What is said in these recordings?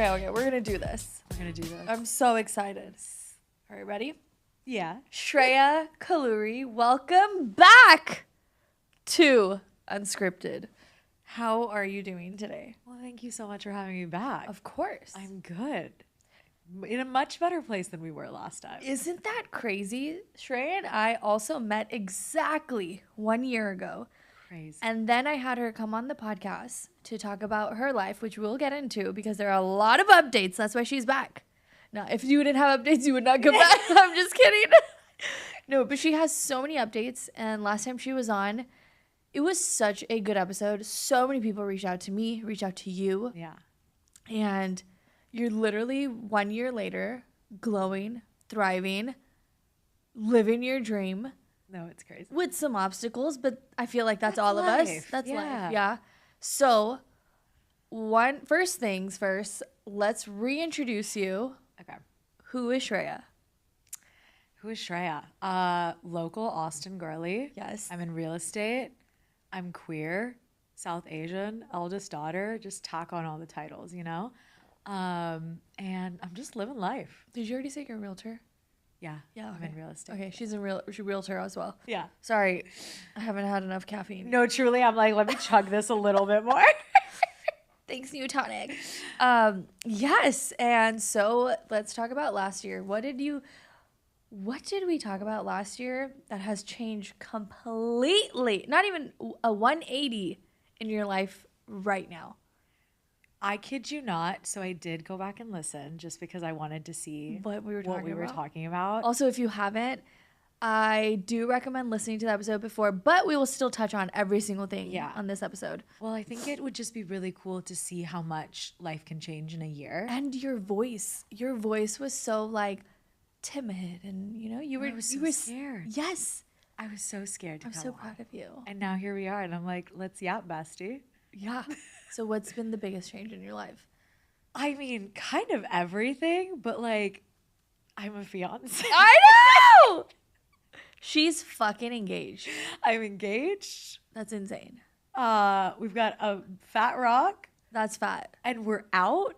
Okay. We're gonna do this. We're gonna do this. I'm so excited. All right, ready? Yeah. Shreya Kolluri, welcome back to Unscripted. How are you doing today? Well, thank you so much for having me back. Of course. I'm good. In a much better place than we were last time. Isn't that crazy? Shreya and I also met exactly 1 year ago. Crazy. And then I had her come on the podcast to talk about her life, which we'll get into because there are a lot of updates. That's why she's back. Now, if you didn't have updates, you would not come back. I'm just kidding. No, but she has so many updates. And last time she was on, it was such a good episode. So many people reached out to me, reached out to you. Yeah. And you're literally 1 year later, glowing, thriving, living your dream. No, it's crazy. With some obstacles, but I feel like that's all life. of us. That's Yeah. life. Yeah. So, first things first, let's reintroduce you. Okay. Who is Shreya? Who is Shreya? Local Austin girly. Yes. I'm in real estate. I'm queer, South Asian, eldest daughter. Just tack on all the titles, you know? And I'm just living life. Did you already say you're a realtor? Yeah. Yeah. I'm in real estate. Okay, she's a realtor as well. Yeah. Sorry, I haven't had enough caffeine. No, truly, I'm like, let me chug this a little bit more. Thanks, new tonic. Yes, and so let's talk about last year. What did we talk about last year that has changed completely? Not even a 180 in your life right now. I kid you not. So I did go back and listen just because I wanted to see What we were talking about. Also, if you haven't, I do recommend listening to the episode before, but we will still touch on every single thing on this episode. Well, I think it would just be really cool to see how much life can change in a year. And your voice was so like timid, and you were scared. Yes, I was so scared to I'm come so on. proud of you. And now here we are, and I'm like, let's yap, bestie. Yeah. So what's been the biggest change in your life? I mean, kind of everything, but like, I'm a fiance. I know. She's fucking engaged. I'm engaged. That's insane. We've got a fat rock. That's fat. And we're out.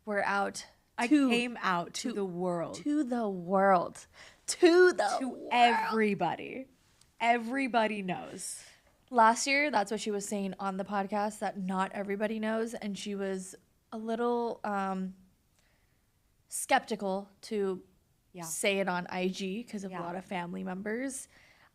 We're out. I came out to the world. To the world. To everybody. Everybody knows. Last year, that's what she was saying on the podcast, that not everybody knows. And she was a little skeptical to say it on IG because of a lot of family members.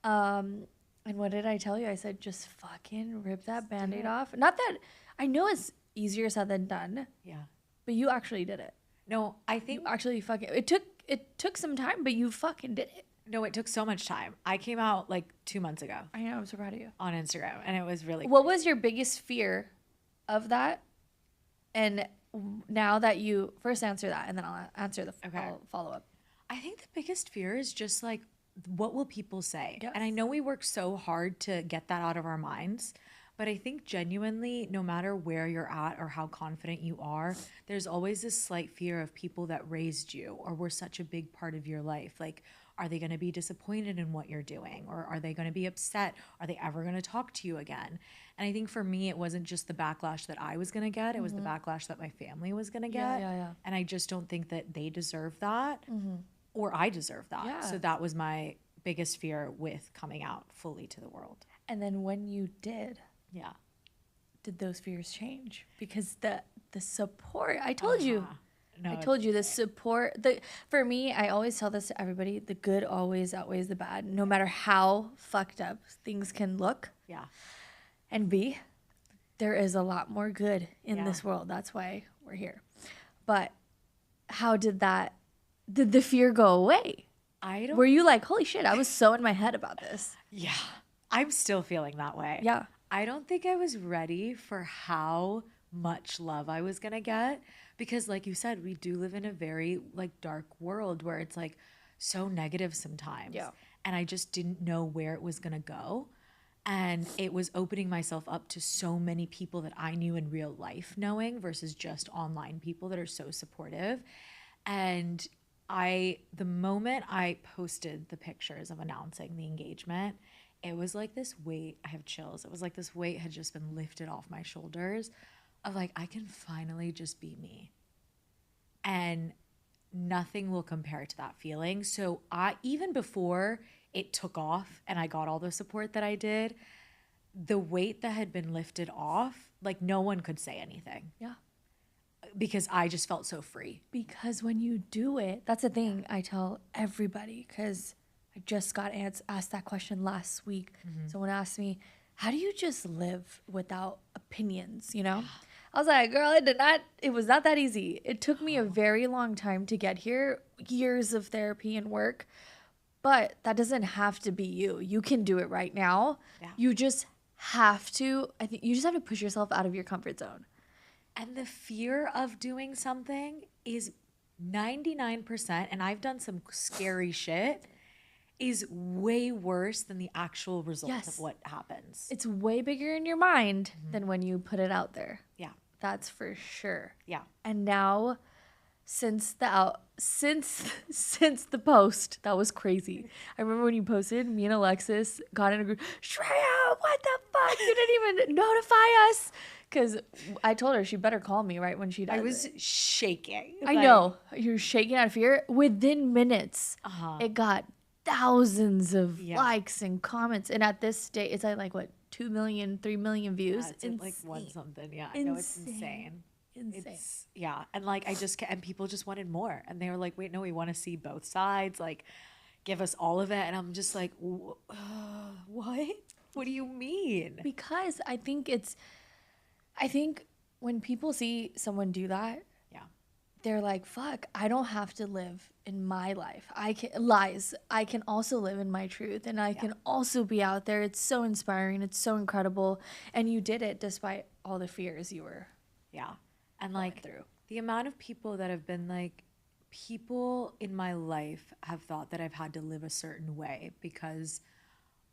And what did I tell you? I said, just fucking rip that Band-Aid off. Not that, I know it's easier said than done. Yeah. But you actually did it. No, I think. You actually fucking, it took some time, but you fucking did it. No, it took so much time. I came out like 2 months ago. I know, I'm so proud of you. On Instagram, and it was really What was your biggest fear of that? And now that you first answer that, and then I'll answer I'll follow up. I think the biggest fear is just like, what will people say? Yes. And I know we work so hard to get that out of our minds, but I think genuinely, no matter where you're at or how confident you are, there's always this slight fear of people that raised you or were such a big part of your life. Like, are they going to be disappointed in what you're doing? Or are they going to be upset? Are they ever going to talk to you again? And I think for me, it wasn't just the backlash that I was going to get. It was the backlash that my family was going to get. Yeah. And I just don't think that they deserve that or I deserve that. Yeah. So that was my biggest fear with coming out fully to the world. And then when you did, Yeah. did those fears change? Because the support, I told you. No, I told you the support. For me, I always tell this to everybody: the good always outweighs the bad, no matter how fucked up things can look. Yeah. And be. There is a lot more good in this world. That's why we're here. But how did the fear go away? Were you like, holy shit, I was so in my head about this? Yeah. I'm still feeling that way. Yeah. I don't think I was ready for how much love I was going to get because like you said, we do live in a very like dark world where it's like so negative sometimes. Yeah. And I just didn't know where it was going to go. And it was opening myself up to so many people that I knew in real life knowing versus just online people that are so supportive. And the moment I posted the pictures of announcing the engagement, it was like this weight, I have chills. It was like this weight had just been lifted off my shoulders of like, I can finally just be me. And nothing will compare to that feeling. So even before it took off and I got all the support that I did, the weight that had been lifted off, like no one could say anything. Yeah. Because I just felt so free. Because when you do it, that's the thing I tell everybody, because I just got asked that question last week. Someone asked me, how do you just live without opinions, you know? I was like, girl, it was not that easy. It took me a very long time to get here, years of therapy and work, but that doesn't have to be you. You can do it right now. Yeah. You just have to, I think you just have to push yourself out of your comfort zone. And the fear of doing something is 99%, and I've done some scary shit, is way worse than the actual result of what happens. It's way bigger in your mind than when you put it out there. Yeah. That's for sure. Yeah. And now since the post, that was crazy. I remember when you posted, me and Alexis got in a group, Shreya, what the fuck? You didn't even notify us. Because I told her she better call me right when she does. I was shaking. I know. You're shaking out of fear. Within minutes, it got thousands of likes and comments. And at this stage, it's at like, what, 2 million, 3 million views? Yeah, it's at like one something. Yeah, I know it's insane. It's, and like and people just wanted more. And they were like, wait, no, we want to see both sides. Like, give us all of it. And I'm just like, what? What do you mean? Because I think when people see someone do that, they're like, fuck, I don't have to live in my life. I can also live in my truth, and I can also be out there. It's so inspiring. It's so incredible. And you did it despite all the fears you were and like through. The amount of people that have been like, people in my life have thought that I've had to live a certain way because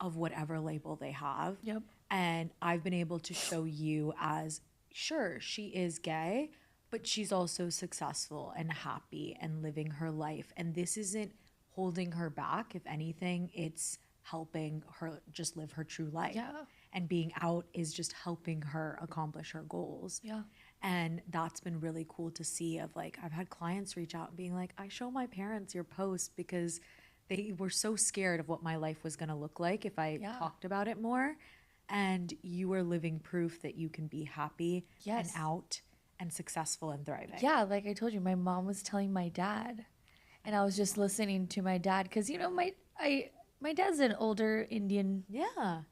of whatever label they have. Yep. And I've been able to show you as, sure, she is gay, but she's also successful and happy and living her life. And this isn't holding her back. If anything, it's helping her just live her true life. Yeah. And being out is just helping her accomplish her goals. Yeah. And that's been really cool to see. Of like, I've had clients reach out and being like, I show my parents your post because they were so scared of what my life was going to look like if I talked about it more. And you are living proof that you can be happy and out and successful and thriving. Yeah, like I told you, my mom was telling my dad, and I was just listening to my dad because, you know, my dad's an older Indian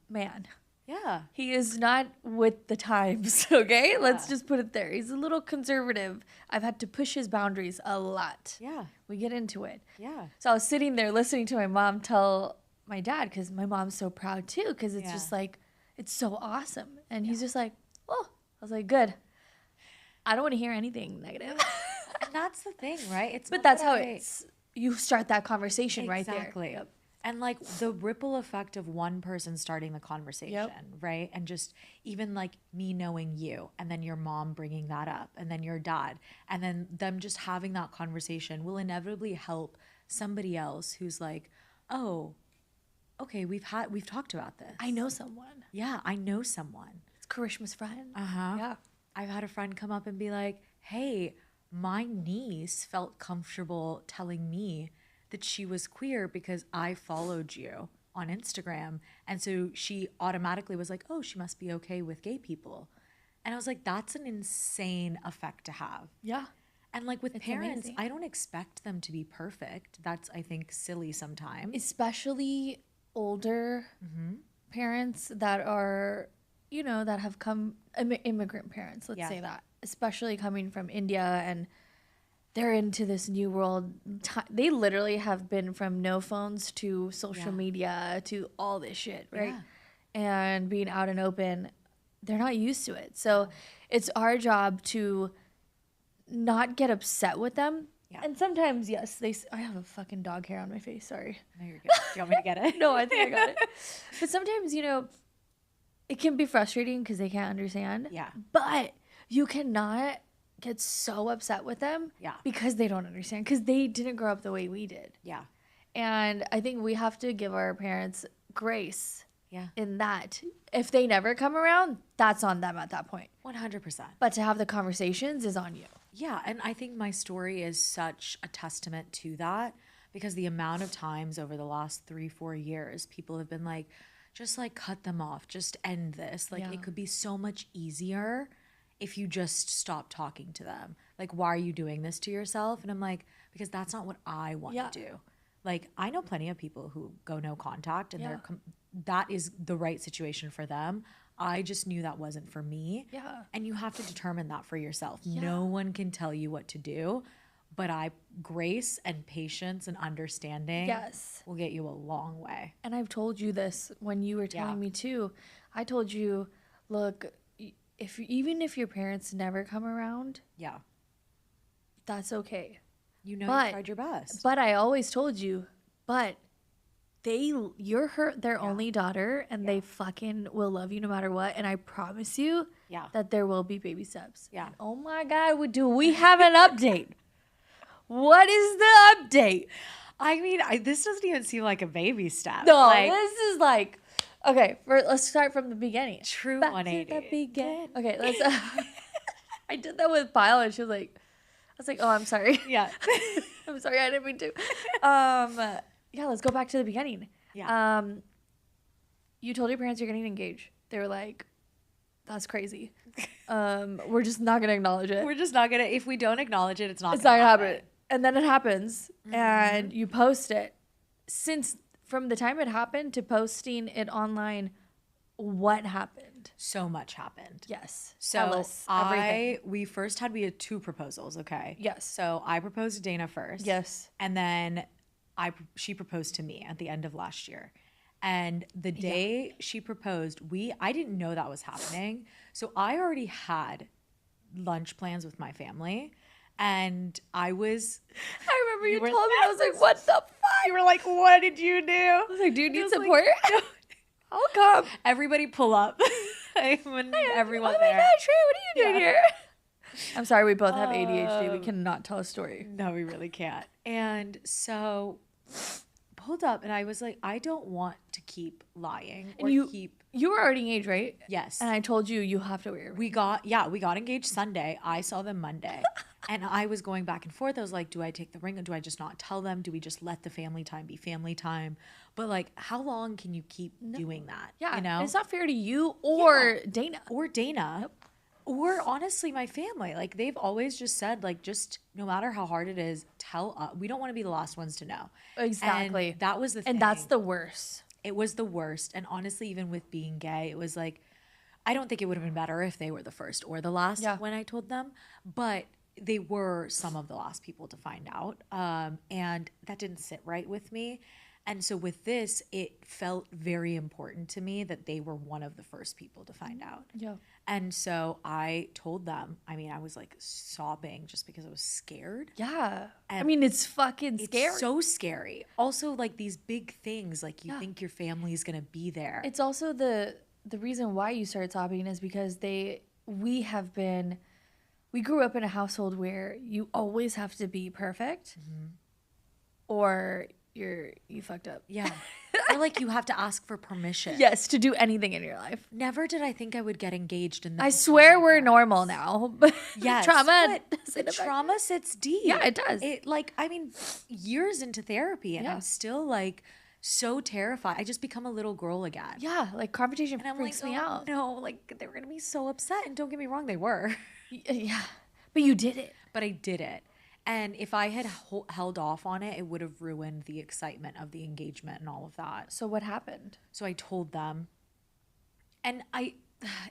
man. Yeah. He is not with the times, okay? Let's just put it there. He's a little conservative. I've had to push his boundaries a lot. Yeah. We get into it. Yeah. So I was sitting there listening to my mom tell my dad, because my mom's so proud too, because it's just like, it's so awesome. And he's just like, oh, I was like, good. I don't want to hear anything negative. And that's the thing, right? But that's how you start that conversation right there. Exactly. Yep. And like the ripple effect of one person starting the conversation, right? And just even like me knowing you, and then your mom bringing that up, and then your dad, and then them just having that conversation will inevitably help somebody else who's like, oh, okay, we've talked about this. I know someone. Yeah, I know someone. It's Karishma's friend. Yeah. I've had a friend come up and be like, hey, my niece felt comfortable telling me that she was queer because I followed you on Instagram. And so she automatically was like, oh, she must be okay with gay people. And I was like, that's an insane effect to have. Yeah. And like with parents, amazing. I don't expect them to be perfect. That's, I think, silly sometimes. Especially older parents that are, you know, that have come, immigrant parents, let's say that, especially coming from India, and they're into this new world. They literally have been from no phones to social media to all this shit, right? And being out and open, they're not used to it. So it's our job to not get upset with them. And sometimes, yes, I have a fucking dog hair on my face. Sorry. No, you're good. Do you want me to get it? No, I think I got it. But sometimes, you know, it can be frustrating because they can't understand. Yeah. But you cannot get so upset with them because they don't understand, because they didn't grow up the way we did. Yeah. And I think we have to give our parents grace in that. If they never come around, that's on them at that point. 100%. But to have the conversations is on you. Yeah, and I think my story is such a testament to that because the amount of times over the last 3, 4 years, people have been like, just like cut them off, just end this. Like Yeah. it could be so much easier if you just stop talking to them. Like, why are you doing this to yourself? And I'm like, because that's not what I want Yeah. to do. Like, I know plenty of people who go no contact and Yeah. that is the right situation for them. I just knew that wasn't for me. Yeah. And you have to determine that for yourself. Yeah. No one can tell you what to do, but grace and patience and understanding Yes. will get you a long way. And I've told you this when you were telling me too. I told you, look, even if your parents never come around, Yeah. that's okay. You know, But- you tried your best. But I always told you, but you're their only daughter, and they fucking will love you no matter what. And I promise you Yeah. that there will be baby steps. Yeah. And oh my God, do we have an update? What is the update? I mean, this doesn't even seem like a baby step. No, like, this is like, okay, let's start from the beginning. True Back 180. to the beginning. Okay, let's. I did that with Pyle, and she was like, I was like, oh, I'm sorry. Yeah. I'm sorry, I didn't mean to. Yeah, let's go back to the beginning. Yeah. You told your parents you're getting engaged. They were like, that's crazy. We're just not gonna acknowledge it. We're just not gonna. If we don't acknowledge it, it's not. It's not gonna gonna happen. And then it happens, and you post it. Since from the time it happened to posting it online, what happened? So much happened. Yes. So Tell us everything. we had 2 proposals. Okay. Yes. So I proposed to Dana first. Yes. And then she proposed to me at the end of last year. And the day she proposed, I didn't know that was happening. So I already had lunch plans with my family. And I remember you were told me. I was like, what the fuck? you were like, what did you do? I was like, do you need was like, support? I'll come. Everybody pull up. Everyone Oh my there. God, Shreya, what are you doing Yeah. here? I'm sorry, we both have ADHD. We cannot tell a story. No, we really can't. And so pulled up and I was like, I don't want to keep lying or And keep. you were already engaged, right? Yes. And I told you have to wear your ring. We got engaged Sunday. I saw them Monday. And I was going back and forth. I was like, do I take the ring? Or do I just not tell them? Do we just let the family time be family time? But like, how long can you keep doing that? Yeah, You know? and it's not fair to you or Dana. Or Dana. Or honestly, my family. Like they've always just said, like, just no matter how hard it is, tell us. We don't want to be the last ones to know. Exactly. And that was the thing. And that's the worst. It was the worst. And honestly, even with being gay, it was like, I don't think it would have been better if they were the first or the last when I told them. But they were some of the last people to find out. And that didn't sit right with me. And so with this, it felt very important to me that they were one of the first people to find out. Yeah. And so I told them, I mean, I was like sobbing just because I was scared. Yeah. I And mean, it's fucking It's scary. so scary. Also, like these big things, like you think your family is going to be there. It's also the reason why you started sobbing is because we grew up in a household where you always have to be perfect or you fucked up. Yeah. Or like you have to ask for permission. Yes, to do anything in your life. Never did I think I would get engaged in the I swear we're normal now. But Yes, trauma. but the trauma sits deep. Yeah, it does. It like, I mean, years into therapy and Yeah. I'm still like so terrified. I just become a little girl again. Yeah, like confrontation And I'm freaks like, me out. no, like they were gonna be so upset. And don't get me wrong, they were. Yeah. But you did it. But I did it. And if I had held off on it, it would have ruined the excitement of the engagement and all of that. So what happened? So I told them. And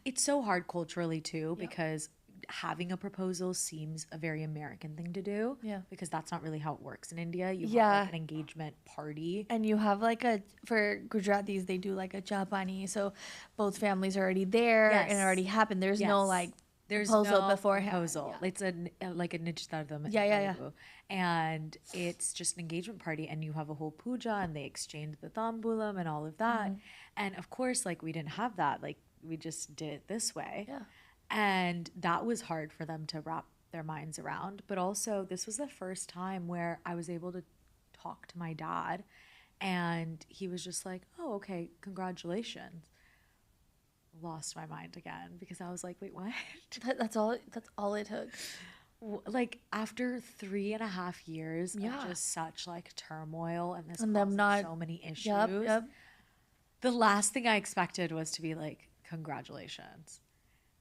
it's so hard culturally too, because having a proposal seems a very American thing to do. Yeah. Because that's not really how it works in India. You Yeah. have like an engagement party. And you have like for Gujaratis, they do like a japani. So both families are already there and it Yes. already happened. There's no Yes. like There's proposal no beforehand. proposal. Yeah. It's like a nijtardam. Yeah. And it's just an engagement party, and you have a whole puja, and they exchange the tambulam and all of that. Mm-hmm. And of course, like we didn't have that. Like we just did it this way. Yeah. And that was hard for them to wrap their minds around. But also, this was the first time where I was able to talk to my dad, and he was just like, "Oh, okay, congratulations." Lost my mind again because I was like, wait, what? That's all it took. like after 3.5 years Yeah. of just such like turmoil and this And them causing not. so many issues, Yep. the last thing I expected was to be like, congratulations.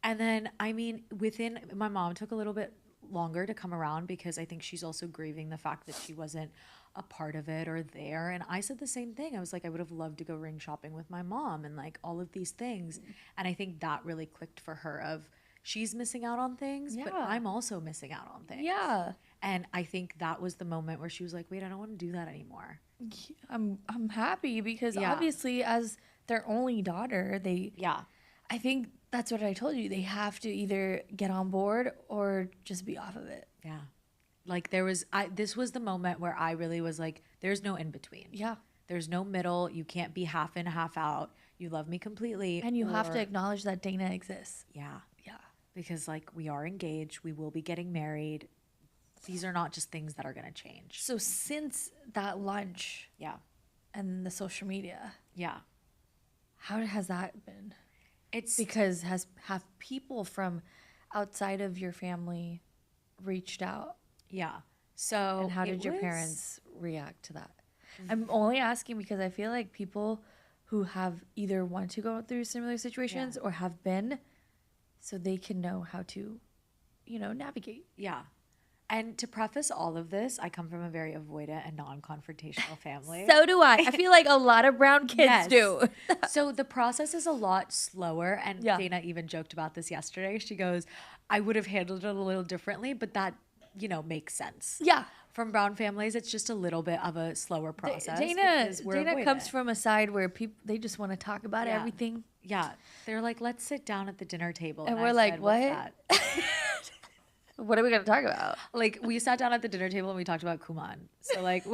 And then, I mean, within my mom took a little bit longer to come around because I think she's also grieving the fact that she wasn't a part of it or there. And I said the same thing. I was like, I would have loved to go ring shopping with my mom and like all of these things. And I think that really clicked for her of she's missing out on things, but Yeah. I'm also missing out on things. Yeah. And I think that was the moment where she was like, wait, I don't want to do that anymore. I'm happy because Yeah. obviously as their only daughter, Yeah. I think that's what I told you. They have to either get on board or just be off of it. Yeah. Like this was the moment where I really was like, there's no in between. Yeah. There's no middle. You can't be half in, half out. You love me completely. And you have to or- acknowledge that Dana exists. Yeah. Yeah. Because like we are engaged. We will be getting married. These are not just things that are going to change. So since that lunch Yeah. and the social media, Yeah. how has that been? It's Because have people from outside of your family reached out? yeah. So And how it did your was- parents react to that? I'm only asking because I feel like people who have either want to go through similar situations or have been, so they can know how to, navigate. Yeah. And to preface all of this, I come from a very avoidant and non-confrontational family. So do I. I feel like a lot of brown kids Yes. do. So the process is a lot slower. And Yeah. Dana even joked about this yesterday. She goes, I would have handled it a little differently, but that, makes sense. Yeah. From brown families, it's just a little bit of a slower process. Dana because we're comes avoidant. from a side where people they just want to talk about Yeah. everything. Yeah. They're like, let's sit down at the dinner table. And I we're like, said, "What's what?" that?" What are we gonna talk about? Like, we sat down at the dinner table and we talked about Kuman. So, like,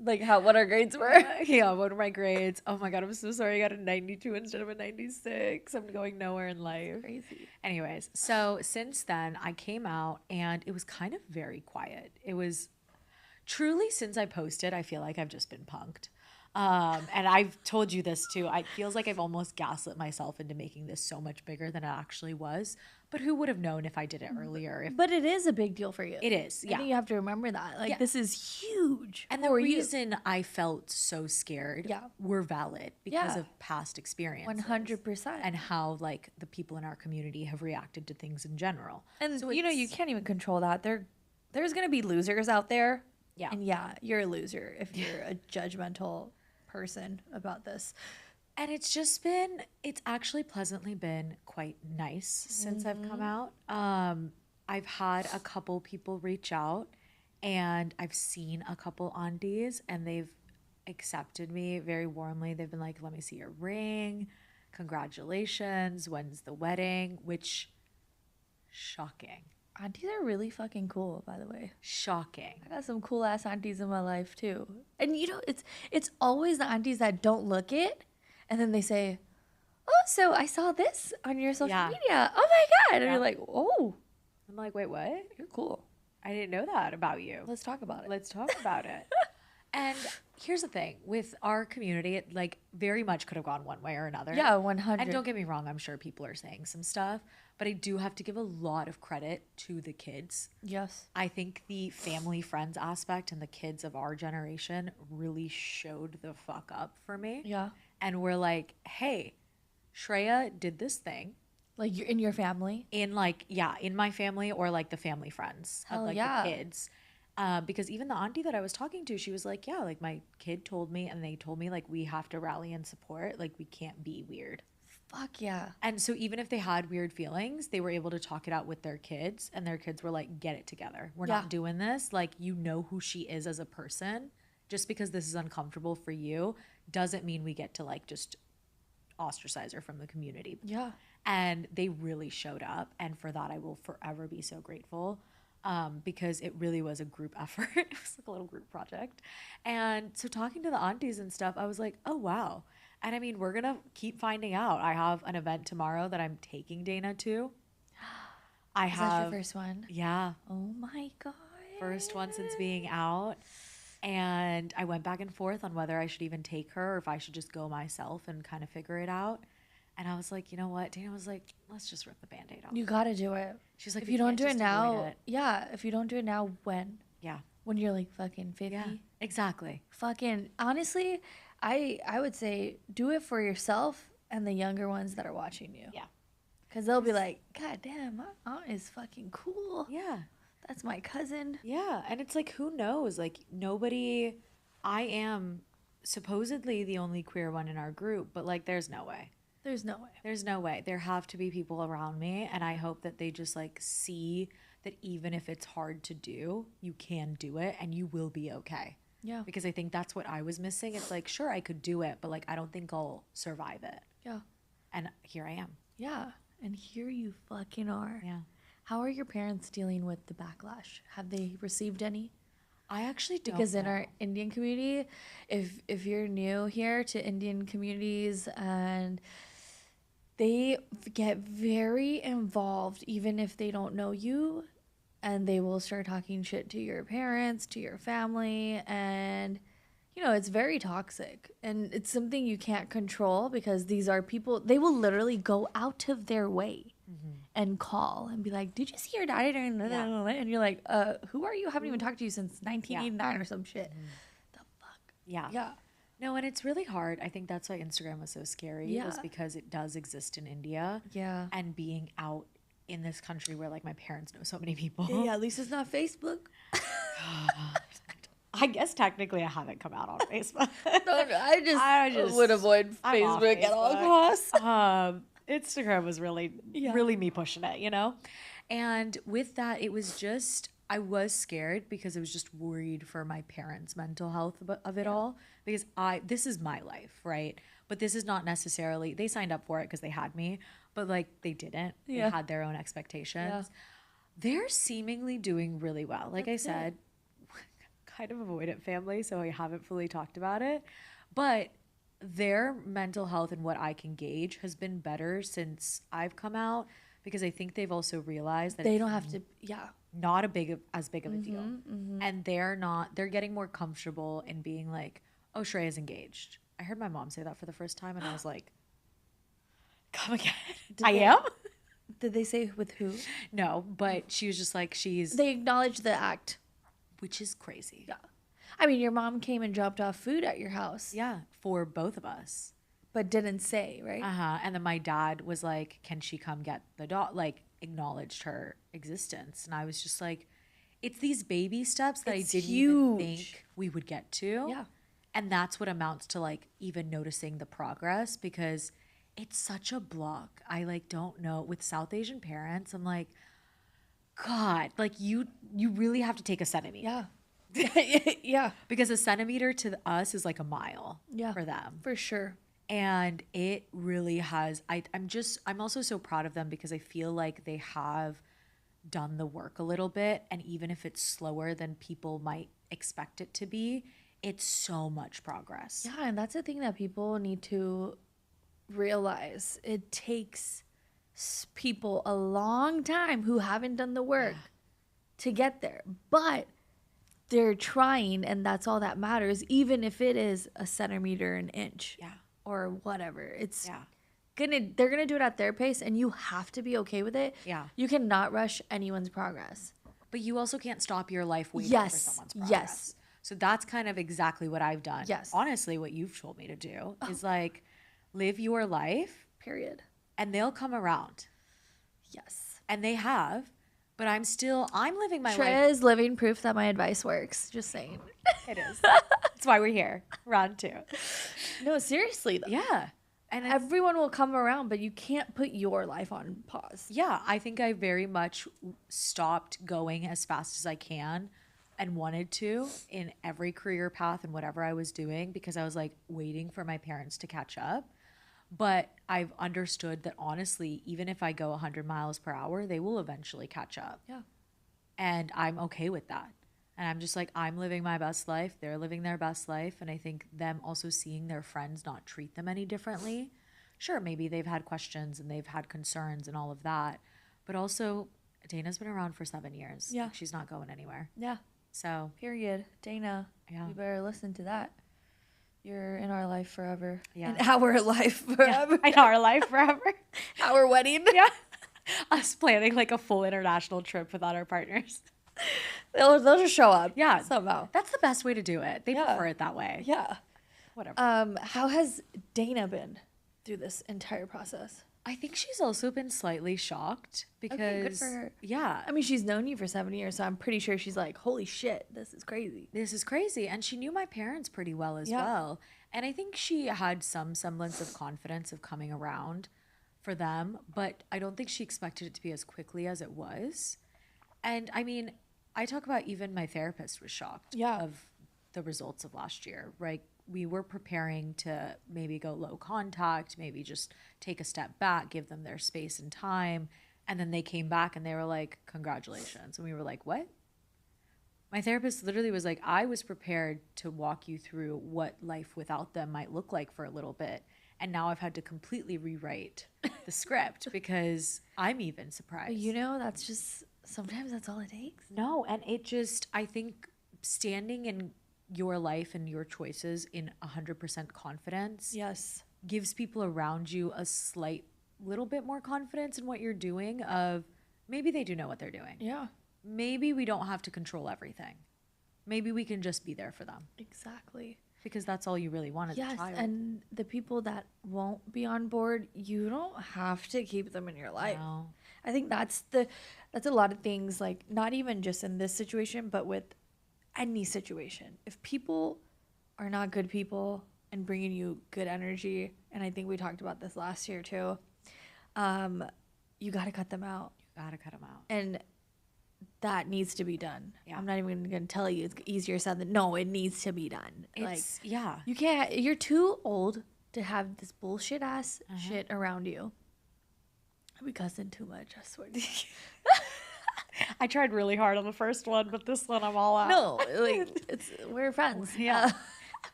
Like what our grades were. yeah, what are my grades? Oh my God, I'm so sorry I got a 92 instead of a 96. I'm going nowhere in life. Crazy. Anyways, so since then, I came out and it was kind of very quiet. It was truly, since I posted, I feel like I've just been punked. And I've told you this too. It feels like I've almost gaslit myself into making this so much bigger than it actually was. But who would have known if I did it earlier? If But it is a big deal for you. it is, I yeah. think you have to remember that. Like Yeah. this is huge. And the for you. reason I felt so scared Yeah. were valid because Yeah. of past experiences. 100%. And how like the people in our community have reacted to things in general. And So you it's- can't even control that. There's gonna be losers out there. Yeah. And yeah, you're a loser if you're a judgmental person about this. And it's actually pleasantly been quite nice since I've come out. I've had a couple people reach out and I've seen a couple aunties and they've accepted me very warmly. They've been like, let me see your ring. Congratulations. When's the wedding? Which, shocking. Aunties are really fucking cool, by the way. Shocking. I got some cool ass aunties in my life too. And it's always the aunties that don't look it and then they say, "Oh, so I saw this on your social Yeah. media. Oh my god." And Yeah. you're like, "Oh, I'm like, wait, what? you're cool. I didn't know that about you. Let's talk about it." Let's talk about it. And here's the thing with our community, it like very much could have gone one way or another. Yeah, 100. And don't get me wrong, I'm sure people are saying some stuff, but I do have to give a lot of credit to the kids. Yes. I think the family friends aspect and the kids of our generation really showed the fuck up for me. Yeah. And we're like, hey, Shreya did this thing Like you're in your family. in like, yeah, in my family or like the family friends Hell of like yeah. the kids. Because even the auntie that I was talking to, she was like, yeah, like my kid told me and they told me like we have to rally and support. Like we can't be weird. Fuck yeah. And so even if they had weird feelings, they were able to talk it out with their kids and their kids were like, get it together. We're Yeah. not doing this. Like, you know who she is as a person. Just because this is uncomfortable for you doesn't mean we get to like just ostracize her from the community. Yeah. And they really showed up. And for that, I will forever be so grateful. Because it really was a group effort. It was like a little group project. And so talking to the aunties and stuff, I was like, oh, wow. And I mean, we're going to keep finding out. I have an event tomorrow that I'm taking Dana to. Is that your first one? Yeah, Oh my god. first one since being out. And I went back and forth on whether I should even take her or if I should just go myself and kind of figure it out. And I was like, you know what? Dana was like, let's just rip the Band-Aid off. You gotta do it. She's like, if "We you don't can't do it just avoid now, it." yeah. If you don't do it now, when? Yeah. When you're like fucking 50? Yeah. Exactly. Fucking honestly, I would say do it for yourself and the younger ones that are watching you. Yeah. Because they'll be like, God damn, my aunt is fucking cool. Yeah. That's my cousin. Yeah. And it's like, who knows? Like, nobody, I am supposedly the only queer one in our group, but like, there's no way. There's no way. There's no way. There have to be people around me. And I hope that they just like see that even if it's hard to do, you can do it and you will be okay. Yeah. Because I think that's what I was missing. It's like, sure, I could do it, but like, I don't think I'll survive it. Yeah. And here I am. Yeah. And here you fucking are. Yeah. How are your parents dealing with the backlash? Have they received any? I actually don't Because in know. our Indian community, if you're new here to Indian communities, and they get very involved even if they don't know you, and they will start talking shit to your parents, to your family, and you know, it's very toxic, and it's something you can't control because these are people, they will literally go out of their way and call and be like, did you see your daddy during the and you're like, who are you? I haven't even talked to you since 1989 or some shit. The fuck? Yeah. Yeah. No, and it's really hard. I think that's why Instagram was so scary. Yeah. Was because it does exist in India. Yeah. And being out in this country where like my parents know so many people. Yeah, at least it's not Facebook. I guess technically I haven't come out on Facebook. I just would avoid I'm off Facebook at all Facebook. costs. Instagram was really me pushing it, you know? And with that, it was just, I was scared because I was just worried for my parents' mental health of it all. Because this is my life, right? But this is not necessarily, they signed up for it because they had me, but like they didn't. Yeah. They had their own expectations. Yeah. They're seemingly doing really well. Like I said, kind of avoidant family, so I haven't fully talked about it. But their mental health and what I can gauge has been better since I've come out, because I think they've also realized that They don't have to, not as big of a deal. And they're getting more comfortable in being like, oh, Shreya's engaged. I heard my mom say that for the first time and I was like, come again. I am? Did they say with who? No, but she was just like, They acknowledged the act. which is crazy. Yeah. I mean, your mom came and dropped off food at your house. Yeah, for both of us. But didn't say, right? And then my dad was like, can she come get the dog? Like, acknowledged her existence. And I was just like, it's these baby steps that It's I didn't even huge. think we would get to. Yeah. And that's what amounts to like even noticing the progress, because it's such a block. I like don't know, with South Asian parents, I'm like, God, like you really have to take a centimeter. Yeah. Yeah. Because a centimeter to us is like a mile Yeah. for them. For sure. And it really has, I'm also so proud of them because I feel like they have done the work a little bit. And even if it's slower than people might expect it to be, it's so much progress. Yeah, and that's the thing that people need to realize. It takes people a long time who haven't done the work to get there. But they're trying, and that's all that matters, even if it is a centimeter, an inch. Yeah. Or whatever. It's Yeah. they're gonna do it at their pace, and you have to be okay with it. Yeah. You cannot rush anyone's progress. But you also can't stop your life waiting Yes, for someone's progress. yes. So that's kind of exactly what I've done. Yes. Honestly, what you've told me to do is like live your life Period. and they'll come around. Yes. And they have, but I'm living my life. Shreya is living proof that my advice works. Just saying. It is. That's why we're here. Round 2. No, seriously though. Yeah. And Everyone will come around, but you can't put your life on pause. yeah, I think I very much stopped going as fast as I can and wanted to in every career path and whatever I was doing, because I was like waiting for my parents to catch up. But I've understood that honestly, even if I go 100 miles per hour, they will eventually catch up. Yeah. And I'm okay with that. And I'm just like, I'm living my best life. They're living their best life. And I think them also seeing their friends not treat them any differently. Sure, maybe they've had questions and they've had concerns and all of that. But also, Dana's been around for 7 years. Yeah. She's not going anywhere. Yeah. So, Period. Dana. Yeah. You better listen to that. You're in our life forever. Yeah. In our life forever. In our life forever. Our wedding. Yeah. Us planning like a full international trip without our partners. They'll just show up. Yeah. Somehow. That's the best way to do it. They prefer it that way. Yeah. Whatever. How has Dana been through this entire process? I think she's also been slightly shocked because Okay, good for her. Yeah. I mean, she's known you for 7 years, so I'm pretty sure she's like, holy shit, this is crazy. This is crazy. And she knew my parents pretty well as Yeah. well. And I think she had some semblance of confidence of coming around for them, but I don't think she expected it to be as quickly as it was. And I mean, I talk about even my therapist was shocked of the results of last year, right? We were preparing to maybe go low contact, maybe just take a step back, give them their space and time. And then they came back and they were like, congratulations. And we were like, what? My therapist literally was like, I was prepared to walk you through what life without them might look like for a little bit. And now I've had to completely rewrite the script because I'm even surprised. You know, that's just, sometimes that's all it takes. No, and it just, I think standing in your life and your choices in 100% confidence gives people around you a slight little bit more confidence in what you're doing of maybe they do know what they're doing. Yeah. Maybe we don't have to control everything. Maybe we can just be there for them. Exactly. Because that's all you really want as a child. And the people that won't be on board, you don't have to keep them in your life. No. I think that's a lot of things, like not even just in this situation, but with any situation. If people are not good people and bringing you good energy, and I think we talked about this last year too, you got to cut them out. You got to cut them out. And that needs to be done. Yeah. I'm not even going to tell you it's easier said than no, it needs to be done. It's, You can't, you're too old to have this bullshit ass shit around you. We cussing too much, I swear to you. I tried really hard on the first one, but this one I'm all out. No, like we're friends. Yeah.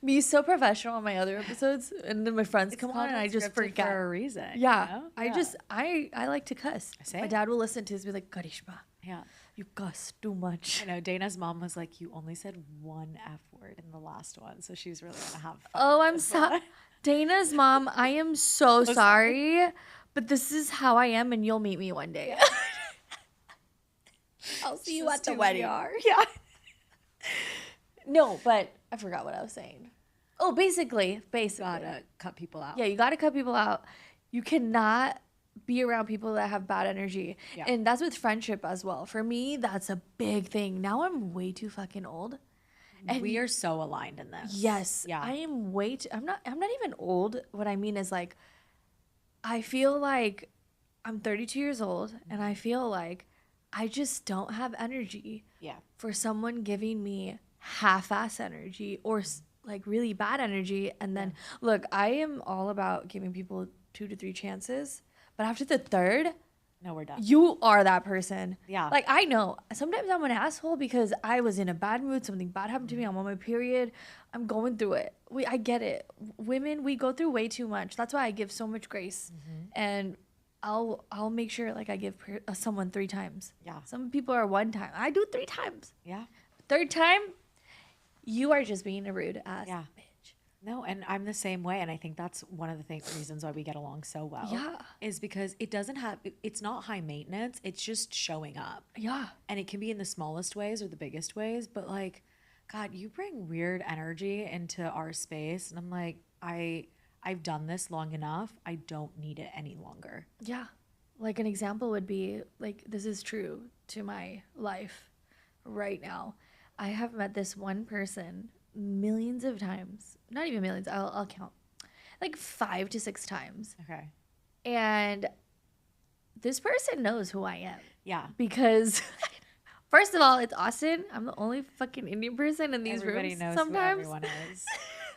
Me so professional on my other episodes, and then my friends come on, and I just forget for a reason. Yeah, you know? I like to cuss. Same. My dad will listen to this, be like, Karishma, Yeah. you cuss too much. I know Dana's mom was like, you only said one F word in the last one, so she's really gonna have fun. Oh, I'm sorry, Dana's mom. I am so sorry, but this is how I am, and you'll meet me one day. I'll see you at the wedding. Yeah. No, but I forgot what I was saying. Oh, basically. Gotta cut people out. Yeah, you got to cut people out. You cannot be around people that have bad energy. Yeah. And that's with friendship as well. For me, that's a big thing. Now I'm way too fucking old. And we are so aligned in this. Yes. Yeah. I am way too, I'm not even old. What I mean is like, I feel like I'm 32 years old and I feel like I just don't have energy for someone giving me half-ass energy or like really bad energy. And then look, I am all about giving people 2 to 3 chances, but after the third, no, we're done. you are that person. Yeah. Like I know sometimes I'm an asshole because I was in a bad mood, something bad happened to me, I'm on my period, I'm going through it. I get it. Women, we go through way too much. That's why I give so much grace. And I'll make sure like I give someone 3 times. Yeah. Some people are 1 time. I do 3 times. Yeah. 3rd time, you are just being a rude ass bitch. No, and I'm the same way, and I think that's one of the reasons why we get along so well. Yeah. Is because it's not high maintenance. It's just showing up. Yeah. And it can be in the smallest ways or the biggest ways, but like, God, you bring weird energy into our space, and I'm like, I've done this long enough. I don't need it any longer. Yeah. Like an example would be like, this is true to my life right now. I have met this one person millions of times, not even millions, I'll count like 5 to 6 times. Okay. And this person knows who I am. Yeah. Because first of all, it's Austin. I'm the only fucking Indian person in these Everybody rooms knows sometimes. who everyone is.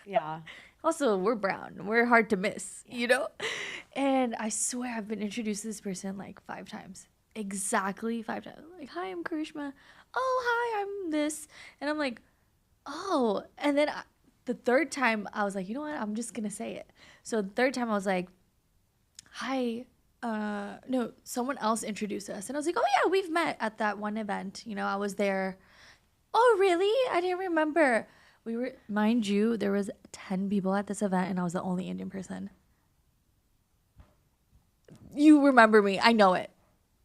Yeah. Also, we're brown. We're hard to miss, you know? And I swear I've been introduced to this person like 5 times. Exactly 5 times. Like, hi, I'm Karishma. Oh, hi, I'm this. And I'm like, oh. And then the 3rd time, I was like, you know what? I'm just going to say it. So the 3rd time, I was like, hi. No, someone else introduced us. And I was like, oh, yeah, we've met at that one event. You know, I was there. Oh, really? I didn't remember. Mind you, there was 10 people at this event and I was the only Indian person. You remember me. I know it.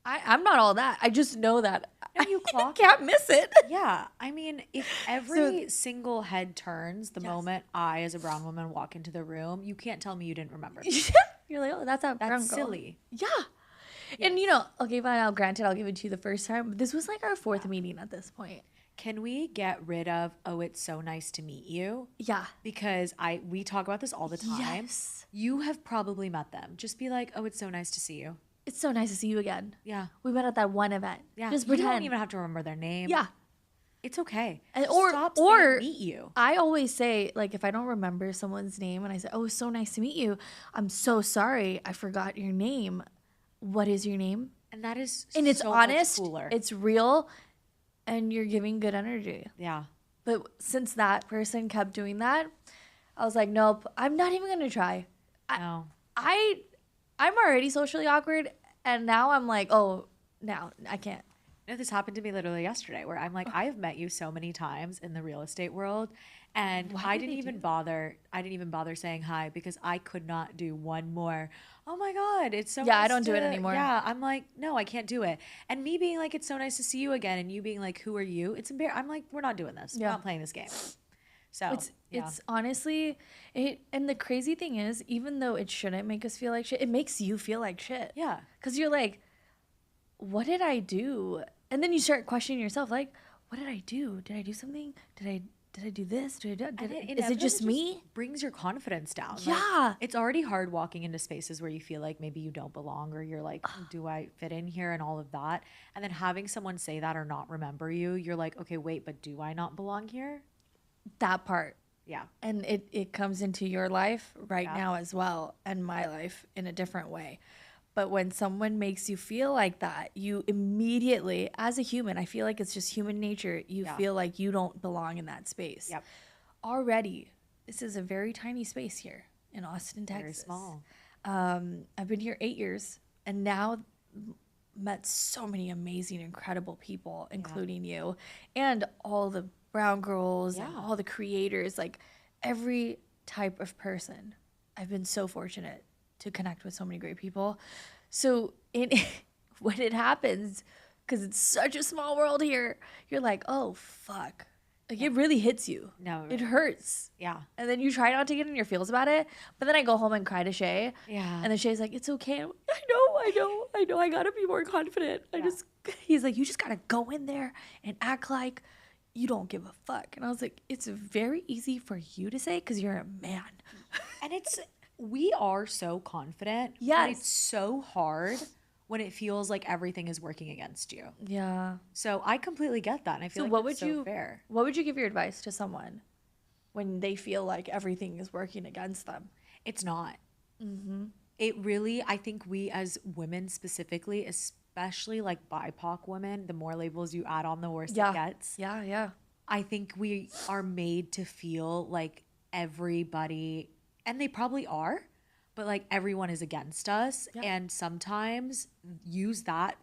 I'm not all that. I just know that. No, you clock can't miss it. Yeah. I mean, if every single head turns the moment I, as a brown woman, walk into the room, you can't tell me you didn't remember. You're like, oh, that's a brown girl. That's silly. Yeah. And okay, fine, I'll give it to you the first time. But this was like our fourth meeting at this point. Can we get rid of, oh, it's so nice to meet you? Yeah. Because we talk about this all the time. Yes. You have probably met them. Just be like, oh, it's so nice to see you. It's so nice to see you again. Yeah. We met at that one event. Yeah. Just pretend. You don't even have to remember their name. Yeah. It's okay. Stop saying meet you. I always say, like, if I don't remember someone's name and I say, oh, it's so nice to meet you, I'm so sorry. I forgot your name. What is your name? And that is and it's so honest, much cooler. It's real, and you're giving good energy. Yeah. But since that person kept doing that, I was like, nope, I'm not even gonna try. No. I'm already socially awkward, and now I'm like, oh, now I can't. No, this happened to me literally yesterday, where I'm like, I have met you so many times in the real estate world, and I didn't even bother saying hi because I could not do one more. Oh my God, it's so nice I don't do it anymore. Yeah, I'm like, no, I can't do it. And me being like, it's so nice to see you again, and you being like, who are you? It's embarrassing. I'm like, we're not doing this. We're not playing this game. So it's honestly and the crazy thing is, even though it shouldn't make us feel like shit, it makes you feel like shit. Yeah. Because you're like, what did I do? And then you start questioning yourself, like, what did I do? Did I do something? Did I do this? Is it just me? Brings your confidence down. Yeah. Like, it's already hard walking into spaces where you feel like maybe you don't belong, or you're like, do I fit in here, and all of that. And then having someone say that or not remember you, you're like, okay, wait, but do I not belong here? That part. Yeah. And it comes into your life right now as well, and my life in a different way. But when someone makes you feel like that, you immediately, as a human, I feel like it's just human nature, you feel like you don't belong in that space. Yep. Already, this is a very tiny space here in Austin, Texas. Very small. I've been here 8 years, and now met so many amazing, incredible people, including you, and all the brown girls and all the creators, like every type of person. I've been so fortunate to connect with so many great people. So when it happens, because it's such a small world here, you're like, oh, fuck. Like, it really hits you. No. It hurts. Yeah. And then you try not to get in your feels about it. But then I go home and cry to Shay. Yeah. And then Shay's like, it's okay. I'm like, I know. I got to be more confident. He's like, you just got to go in there and act like you don't give a fuck. And I was like, it's very easy for you to say because you're a man. And we are so confident. Yes. But it's so hard when it feels like everything is working against you. Yeah. So I completely get that. And I feel like that's so fair. What would you give your advice to someone when they feel like everything is working against them? It's not. Mm-hmm. It really, I think we as women specifically, especially like BIPOC women, the more labels you add on, the worse it gets. Yeah, yeah. I think we are made to feel like everybody, and they probably are, but like everyone is against us, and sometimes use that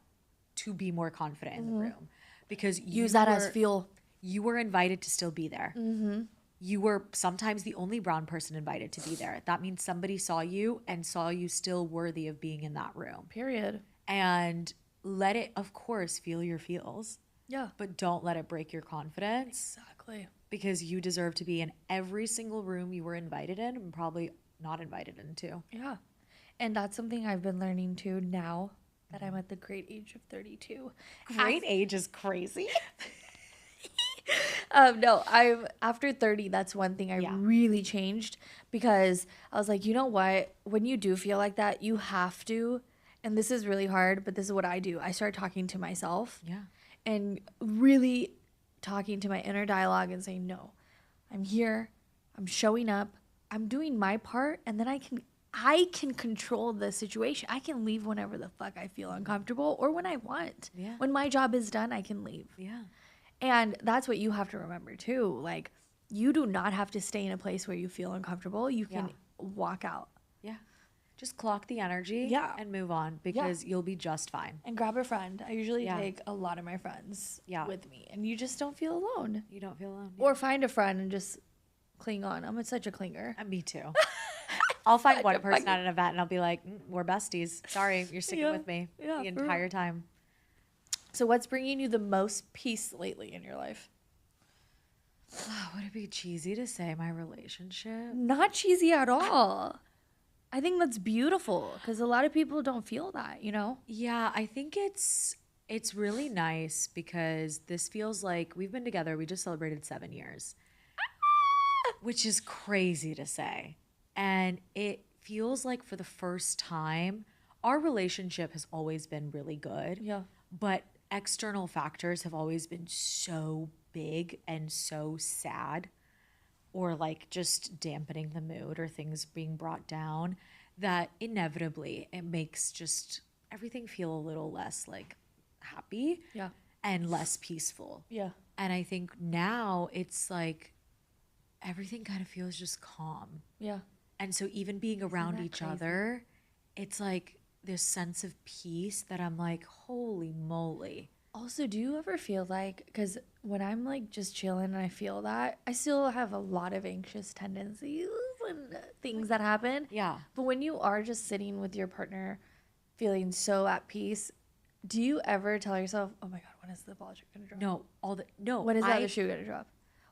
to be more confident in the room, because use that as fuel. You were invited to still be there. Mm-hmm. You were sometimes the only brown person invited to be there. That means somebody saw you and saw you still worthy of being in that room. Period. And let it, of course, feel your feels. Yeah. But don't let it break your confidence. Exactly. Because you deserve to be in every single room you were invited in and probably not invited into. Yeah. And that's something I've been learning too now that I'm at the great age of 32. Great age is crazy. No, I'm after 30. That's one thing I really changed, because I was like, you know what? When you do feel like that, you have to, and this is really hard, but this is what I do. I start talking to myself. Yeah. And really talking to my inner dialogue and saying, no, I'm here. I'm showing up. I'm doing my part, and then I can control the situation. I can leave whenever the fuck I feel uncomfortable or when I want. Yeah. When my job is done, I can leave. Yeah. And that's what you have to remember too. Like, you do not have to stay in a place where you feel uncomfortable. You can walk out. Yeah. Just clock the energy and move on, because you'll be just fine. And grab a friend. I usually take a lot of my friends with me, and you just don't feel alone. You don't feel alone. Or find a friend and just cling on. I'm such a clinger. Me too. I'll find one a person fucking- at an event and I'll be like, we're besties. Sorry, you're sticking with me the for entire time. So what's bringing you the most peace lately in your life? Would it be cheesy to say my relationship? Not cheesy at all. I think that's beautiful because a lot of people don't feel that, you know? Yeah, I think it's really nice because this feels like we've been together. We just celebrated 7 years, which is crazy to say. And it feels like for the first time, our relationship has always been really good. Yeah. But external factors have always been so big and so sad, or like just dampening the mood or things being brought down, that inevitably it makes just everything feel a little less like happy Yeah. and less peaceful. Yeah. And I think now it's like everything kind of feels just calm. Yeah. And so even being around that each crazy? other, it's like this sense of peace that I'm like, holy moly. Also, do you ever feel like, because when I'm like just chilling and I feel that, I still have a lot of anxious tendencies and things that happen. Yeah. But when you are just sitting with your partner feeling so at peace, do you ever tell yourself, oh my God, when is the ball going to drop? No. When is the I other shoe going to drop?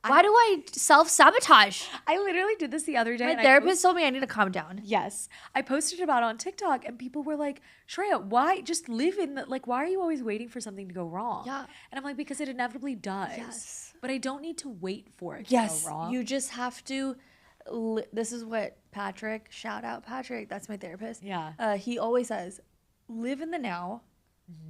Why do I self-sabotage? I literally did this the other day. My and therapist told me I need to calm down. Yes. I posted about it on TikTok and people were like, Shreya, why just live in the, like, why are you always waiting for something to go wrong? Yeah. And I'm like, because it inevitably does. Yes. But I don't need to wait for it to Yes, go wrong. you just have to. This is what Patrick, shout out Patrick, that's my therapist. Yeah. He always says, live in the now.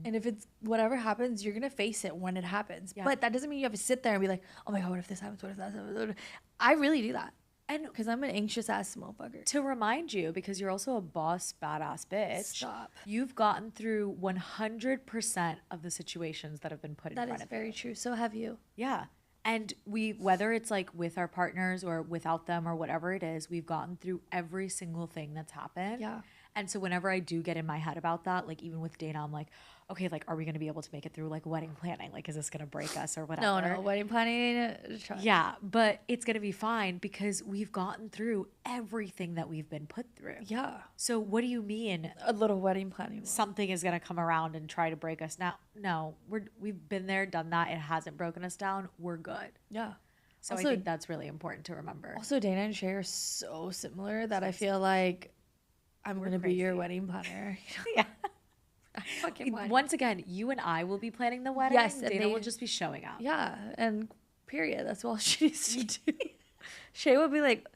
And if it's whatever happens, you're going to face it when it happens. Yeah. But that doesn't mean you have to sit there and be like, oh my God, what if this happens? What if that happens? I really do that. And Because I'm an anxious ass motherfucker. to remind you, because you're also a boss, badass bitch. Stop. You've gotten through 100% of the situations that have been put in That front is of you. very true. So have you. Yeah. And whether it's like with our partners or without them or whatever it is, we've gotten through every single thing that's happened. Yeah. And so whenever I do get in my head about that, like even with Dana, I'm like, okay, like, are we going to be able to make it through like wedding planning? Like, is this going to break us or whatever? No, wedding planning. Yeah. But it's going to be fine because we've gotten through everything that we've been put through. Yeah. So what do you mean A little wedding planning. something is going to come around and try to break us? Now, no, we've been there, done that. It hasn't broken us down. We're good. Yeah. So Also- I think that's really important to remember. Also, Dana and Shay are so similar that I feel like I'm going to be your crazy. wedding planner. Yeah. I fucking want. Once again, you and I will be planning the wedding. Yes, and Dana they- will just be showing up. Yeah, and period. That's all she needs to do. Shay would be like,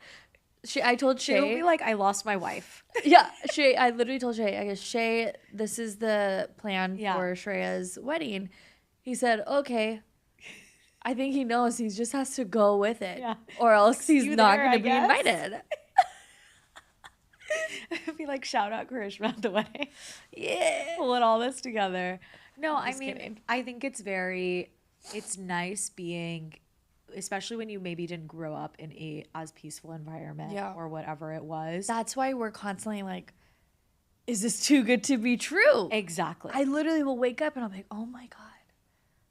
I told Shay. She will be like, I lost my wife. Yeah, Shay. I literally told Shay, I guess, Shay, this is the plan Yeah. for Shreya's wedding. He said, okay. I think he knows. He just has to go with it. Yeah. Or else he's you not there, going I to be guess. invited. Be like, shout out Karishma at the wedding. Yeah. Pulling all this together. No, I just mean, kidding. I think it's nice being, especially when you maybe didn't grow up in a as peaceful environment Yeah. or whatever it was. That's why we're constantly like, is this too good to be true? Exactly. I literally will wake up and I'm like, oh my God,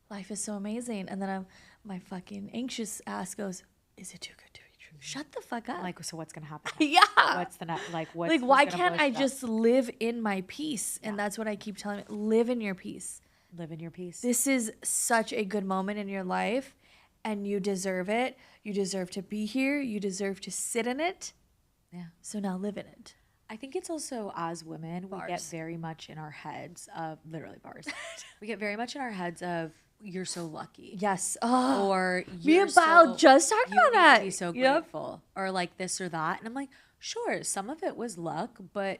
life is so amazing. And then my fucking anxious ass goes, is it too good to be true? Shut the fuck up. like, so what's going to happen? yeah. What's the next, like, what's Like, who's why gonna can't blow I shit up? just live in my peace? And that's what I keep telling me. Live in your peace. live in your peace? This is such a good moment in your life and you deserve it. You deserve to be here. You deserve to sit in it. Yeah. So now live in it. I think it's also as women, we get Bars. very much in our heads of literally bars. We get very much in our heads of you're so lucky. Yes. Oh, Or me you're and Bao so, just talked you about need that. to be so Yep. grateful. Or like this or that. And I'm like, sure, some of it was luck, but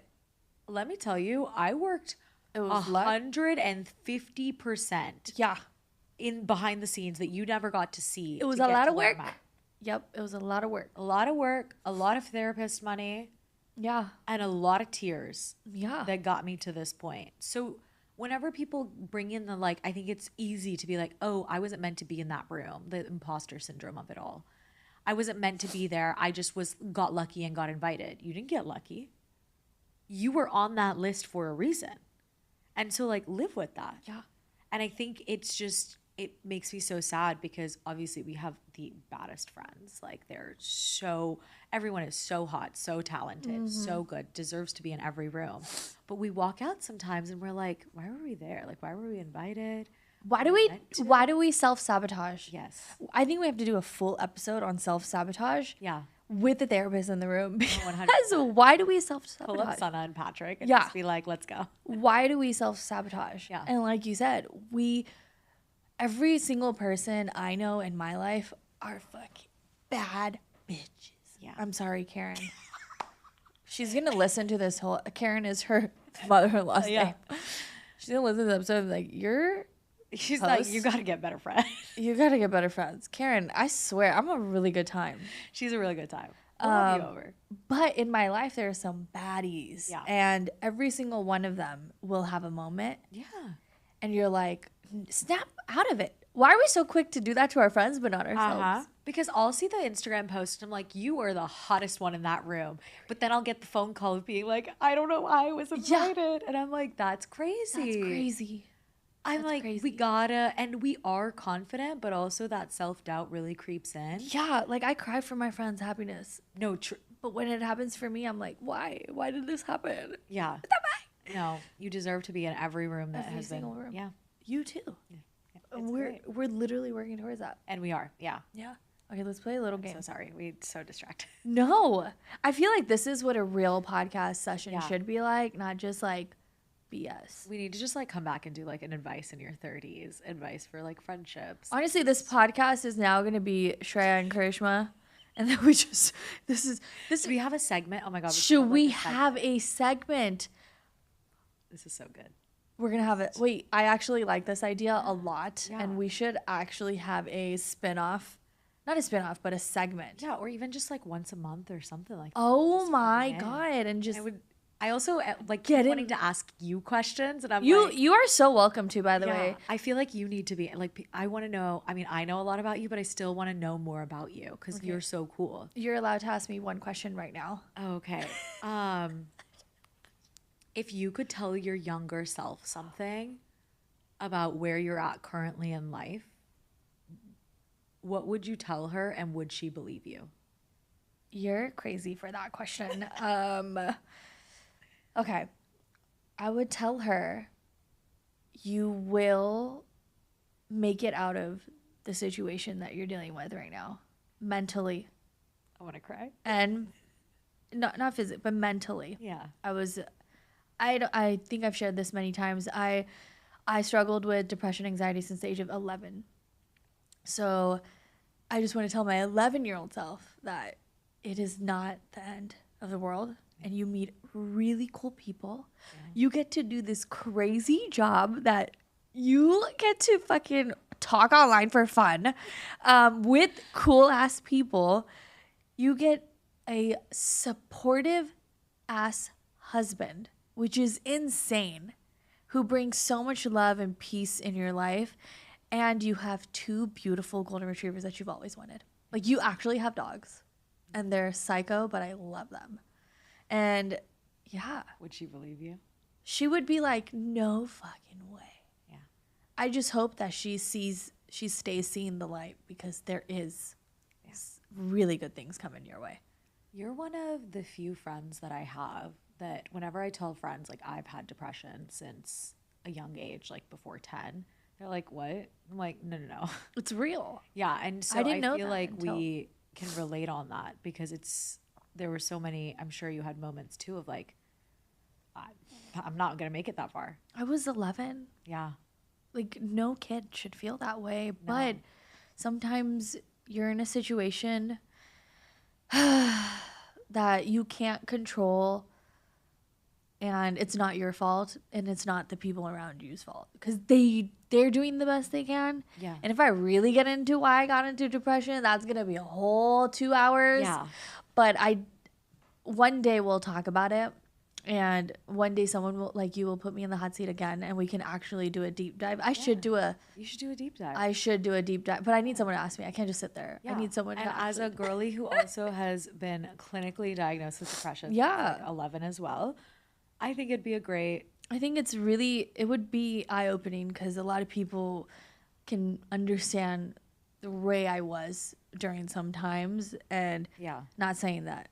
let me tell you, I worked It was luck. 150% Yeah. in behind the scenes that you never got to see. It was to a get lot to of where I'm work. at. Yep. It was a lot of work. A lot of work, a lot of therapist money, Yeah. and a lot of tears Yeah. that got me to this point. So whenever people bring in the like, I think it's easy to be like, oh, I wasn't meant to be in that room, the imposter syndrome of it all. I wasn't meant to be there. I just got lucky and got invited. You didn't get lucky. You were on that list for a reason. And so like live with that. Yeah. And I think it's just it makes me so sad because obviously we have the baddest friends. Like everyone is so hot, so talented, so good, deserves to be in every room. But we walk out sometimes and we're like, why were we there? Like, why were we invited? Why do we self-sabotage? Yes. I think we have to do a full episode on self-sabotage. Yeah. With the therapist in the room. Because 100%. why do we Pull up self-sabotage? Sana and Patrick and Yeah. just be like, let's go. Why do we self-sabotage? Yeah. And like you said, every single person I know in my life are fucking bad bitches. Yeah. I'm sorry, Karen. She's gonna listen to this whole. Karen is her mother-in-law's name. She's gonna listen to the episode and be like, She's like, you got to get better friends. you gotta get better friends. Karen, I swear, I'm a really good time. She's a really good time. We'll have you over. But in my life, there are some baddies. Yeah. And every single one of them will have a moment. Yeah. And you're like, snap out of it. Why are we so quick to do that to our friends but not ourselves? Because I'll see the Instagram post and I'm like, you are the hottest one in that room. But then I'll get the phone call of being like, I don't know why I was invited. And I'm like, that's crazy. That's crazy. I'm like, crazy. we gotta, and we are confident, but also that self-doubt really creeps in. Yeah, like I cry for my friends' happiness. No, But when it happens for me, I'm like, why? Why did this happen? yeah. No, you deserve to be in every room that Every has single been. room. Yeah. You too. It's We're great. we're literally working towards that. And we are. Yeah. Yeah. Okay, let's play a little game. So sorry. We so distracted. No. I feel like this is what a real podcast session Yeah. should be like, not just like BS. We need to just like come back and do like an advice in your 30s, advice for like friendships. Honestly, this podcast is now going to be Shreya and Karishma. And then we just, Do we have a segment? Oh my God. should we have a segment? This is so good. We're going to have it. Wait, I actually like this idea a lot. Yeah. And we should actually have a spin-off. Not a spin-off, but a segment. Yeah. Or even just like once a month or something like that. Oh Just my in. God. And just, I also like Get wanting in- to ask you questions. And I'm you like, you are so welcome to, by the yeah, way. I feel like you need to be like, I want to know. I mean, I know a lot about you, but I still want to know more about you because you're so cool. You're allowed to ask me one question right now. Okay. If you could tell your younger self something about where you're at currently in life, what would you tell her and would she believe you? You're crazy for that question. Okay. I would tell her you will make it out of the situation that you're dealing with right now, mentally I want to cry. and not physically, but mentally. Yeah. I think I've shared this many times. I struggled with depression, anxiety since the age of 11. So I just want to tell my 11-year-old self that it is not the end of the world. And you meet really cool people. Yeah. You get to do this crazy job that you get to fucking talk online for fun with cool ass people. You get a supportive ass husband, which is insane, who brings so much love and peace in your life. And you have 2 beautiful golden retrievers that you've always wanted. Like, you actually have dogs. And they're psycho, but I love them. And yeah. Would she believe you? She would be like, no fucking way. Yeah. I just hope that she stays seeing the light because there is really good things coming your way. You're one of the few friends that I have that whenever I tell friends, like, I've had depression since a young age, like before 10, they're like, what? I'm like, no. It's real. Yeah. And so I didn't know feel that like until- we can relate on that because there were so many, I'm sure you had moments too of like, I'm not going to make it that far. I was 11. Yeah. Like, no kid should feel that way. But sometimes you're in a situation that you can't control, and it's not your fault, and it's not the people around you's fault, because they're doing the best they can. Yeah. And if I really get into why I got into depression, that's gonna be a whole 2 hours. Yeah. But one day we'll talk about it, and one day someone will put me in the hot seat again, and we can actually do a deep dive. You should do a deep dive. I should do a deep dive, but I need someone to ask me. I can't just sit there. Yeah. I need someone and to as a girly who also has been clinically diagnosed with depression, Yeah. since, like, 11 as well, I think it'd be a great. I think it would be eye-opening because a lot of people can understand the way I was during some times, and not saying that,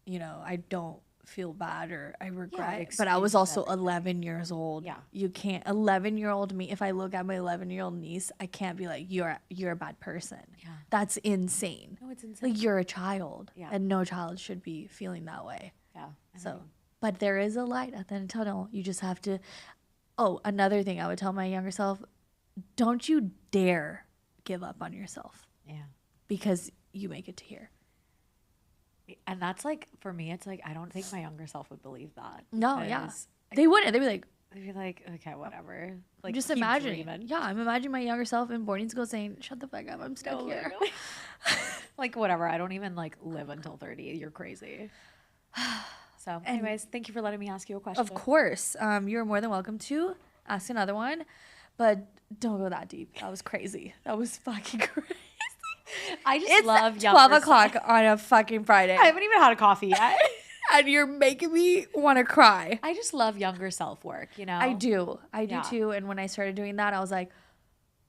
you know, I don't feel bad or I regret, but I was also 11 years old. Yeah. You can't 11-year-old me, if I look at my 11-year-old niece, I can't be like, you're a bad person. Yeah. That's insane. No, it's insane. Like, you're a child. Yeah. And no child should be feeling that way. Yeah. So, but there is a light at the end of the tunnel. You just have to. Oh, another thing I would tell my younger self: don't you dare give up on yourself. Yeah. Because you make it to here. And that's like, for me, it's like, I don't think my younger self would believe that. No, yeah. They wouldn't. They'd be like, okay, whatever. Like, just keep imagine. dreaming. Yeah, I'm imagining my younger self in boarding school saying, shut the fuck up, I'm stuck here. Literally. Like, whatever. I don't even like live until 30. You're crazy. So, anyways, thank you for letting me ask you a question. Of course. You're more than welcome to ask another one, but don't go that deep. That was crazy. That was fucking crazy. I just love 12 o'clock on a fucking Friday. I haven't even had a coffee yet. And you're making me want to cry. I just love younger self work, you know? I do too. And when I started doing that, I was like,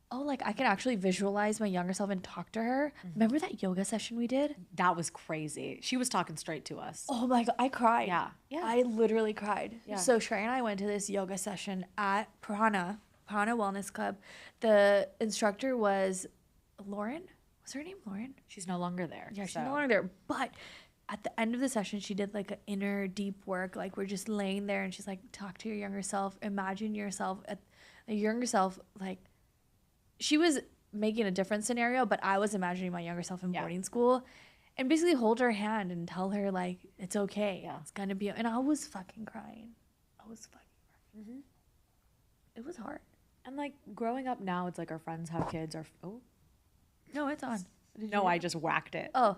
oh, like I can actually visualize my younger self and talk to her. Remember that yoga session we did? That was crazy. She was talking straight to us. Oh my God, I cried. Yeah. I literally cried. Yeah. So Shreya and I went to this yoga session at Prana Wellness Club. The instructor was Lauren. Was her name Lauren? She's no longer there. Yeah, she's no longer there. But at the end of the session, she did like an inner deep work. Like, we're just laying there and she's like, talk to your younger self. Imagine yourself at a younger self. Like, she was making a different scenario, but I was imagining my younger self in boarding school, and basically hold her hand and tell her like, it's okay. Yeah. It's going to be, and I was fucking crying. Mm-hmm. It was hard. And like growing up now, it's like our friends have kids. No, it's on. No, I just whacked it. Oh.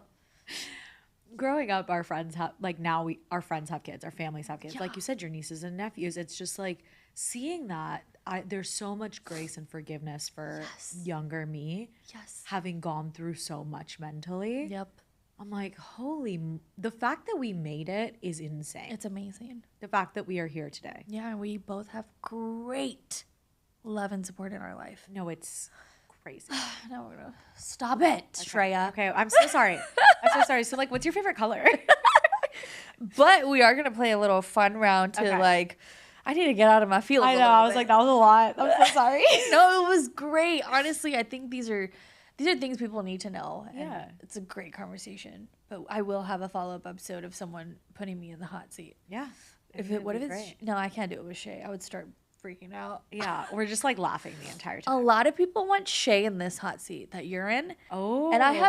Growing up, our friends have, like, now our friends have kids, our families have kids. Yeah. Like you said, your nieces and nephews. It's just like seeing that. There's so much grace and forgiveness for younger me. Yes. Having gone through so much mentally. Yep. I'm like, the fact that we made it is insane. It's amazing. The fact that we are here today. Yeah, and we both have great love and support in our life. No, it's crazy. No, we're gonna stop it, Shreya. Okay, I'm so sorry. I'm so sorry. So, like, what's your favorite color? But we are gonna play a little fun round to like. I need to get out of my feelings. I know. I was like, that was a lot. I'm so sorry. No, it was great. Honestly, I think these are things people need to know. And Yeah. it's a great conversation. But I will have a follow-up episode of someone putting me in the hot seat. Yeah. What if it's no? I can't do it with Shay. I would start freaking out. Yeah, we're just like laughing the entire time. A lot of people want Shay in this hot seat that you're in. Oh. And do